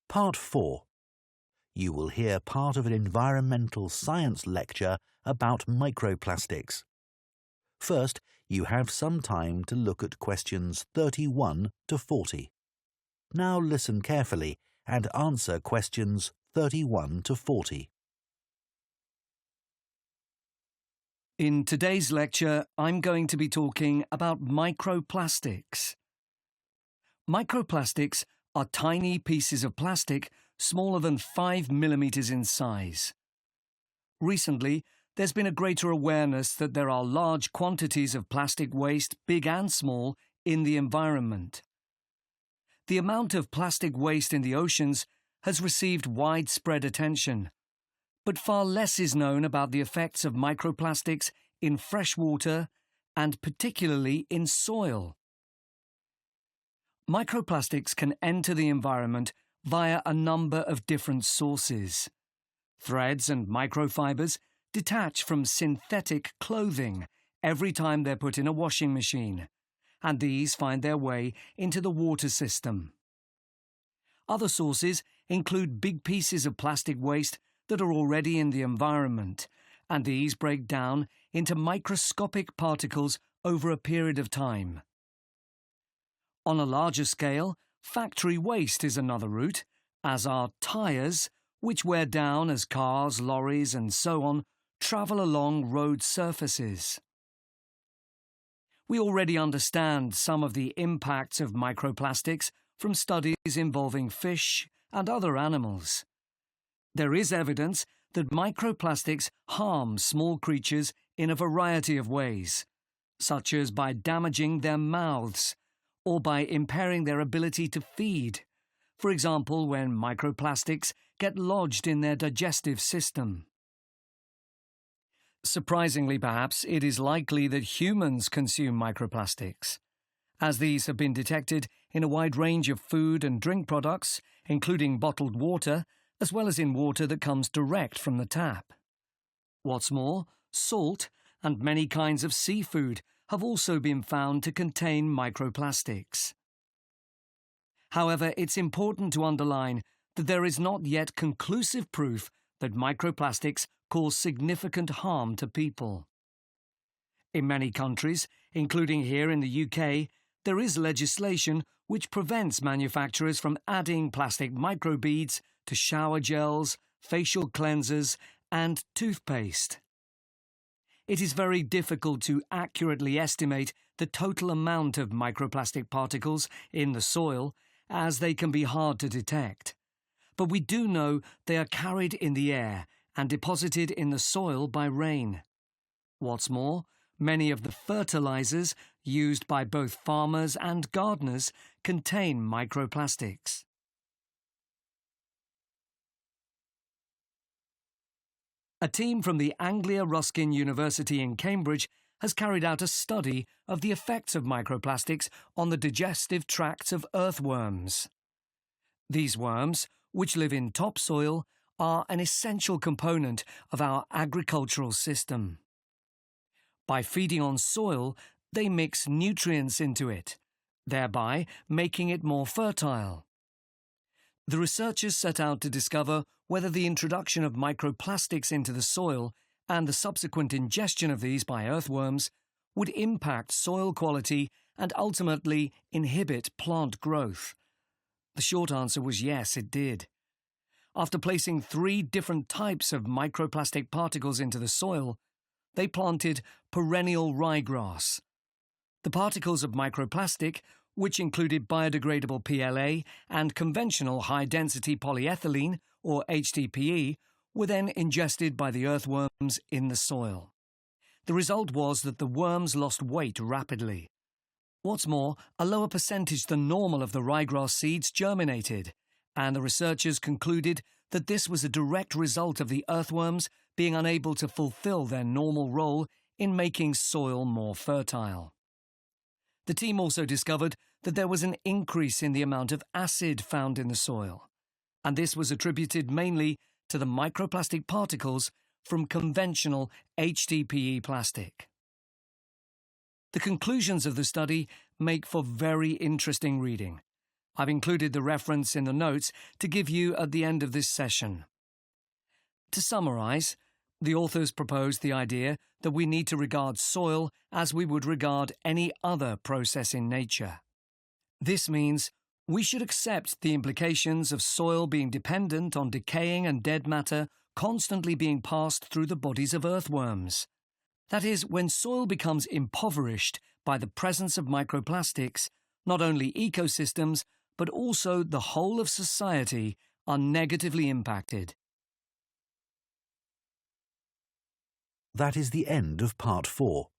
Part 4. You will hear part of an environmental science lecture about microplastics. First, you have some time to look at questions 31 to 40. Now listen carefully and answer questions 31 to 40. In today's lecture, I'm going to be talking about microplastics. Microplastics are tiny pieces of plastic smaller than 5 millimeters in size. Recently, there's been a greater awareness that there are large quantities of plastic waste, big and small, in the environment. The amount of plastic waste in the oceans has received widespread attention, but far less is known about the effects of microplastics in fresh water and particularly in soil. Microplastics can enter the environment via a number of different sources. Threads and microfibers detach from synthetic clothing every time they're put in a washing machine, and these find their way into the water system. Other sources include big pieces of plastic waste that are already in the environment, and these break down into microscopic particles over a period of time. On a larger scale, factory waste is another route, as are tyres, which wear down as cars, lorries and so on travel along road surfaces. We already understand some of the impacts of microplastics from studies involving fish and other animals. There is evidence that microplastics harm small creatures in a variety of ways, such as by damaging their mouths or by impairing their ability to feed, for example when microplastics get lodged in their digestive system. Surprisingly, perhaps, it is likely that humans consume microplastics, as these have been detected in a wide range of food and drink products, including bottled water, as well as in water that comes direct from the tap. What's more, salt and many kinds of seafood have also been found to contain microplastics. However, it's important to underline that there is not yet conclusive proof that microplastics cause significant harm to people. In many countries, including here in the UK, there is legislation which prevents manufacturers from adding plastic microbeads to shower gels, facial cleansers, and toothpaste. It is very difficult to accurately estimate the total amount of microplastic particles in the soil, as they can be hard to detect. But we do know they are carried in the air and deposited in the soil by rain. What's more, many of the fertilizers used by both farmers and gardeners contain microplastics. A team from the Anglia Ruskin University in Cambridge has carried out a study of the effects of microplastics on the digestive tracts of earthworms. These worms, which live in topsoil, are an essential component of our agricultural system. By feeding on soil, they mix nutrients into it, thereby making it more fertile. The researchers set out to discover whether the introduction of microplastics into the soil and the subsequent ingestion of these by earthworms would impact soil quality and ultimately inhibit plant growth. The short answer was yes, it did. After placing 3 different types of microplastic particles into the soil, they planted perennial ryegrass. The particles of microplastic, which included biodegradable PLA and conventional high-density polyethylene, or HDPE, were then ingested by the earthworms in the soil. The result was that the worms lost weight rapidly. What's more, a lower percentage than normal of the ryegrass seeds germinated, and the researchers concluded that this was a direct result of the earthworms being unable to fulfill their normal role in making soil more fertile. The team also discovered that there was an increase in the amount of acid found in the soil, and this was attributed mainly to the microplastic particles from conventional HDPE plastic. The conclusions of the study make for very interesting reading. I've included the reference in the notes to give you at the end of this session. To summarise, the authors propose the idea that we need to regard soil as we would regard any other process in nature. This means we should accept the implications of soil being dependent on decaying and dead matter constantly being passed through the bodies of earthworms. That is, when soil becomes impoverished by the presence of microplastics, not only ecosystems, but also the whole of society are negatively impacted. That is the end of part 4.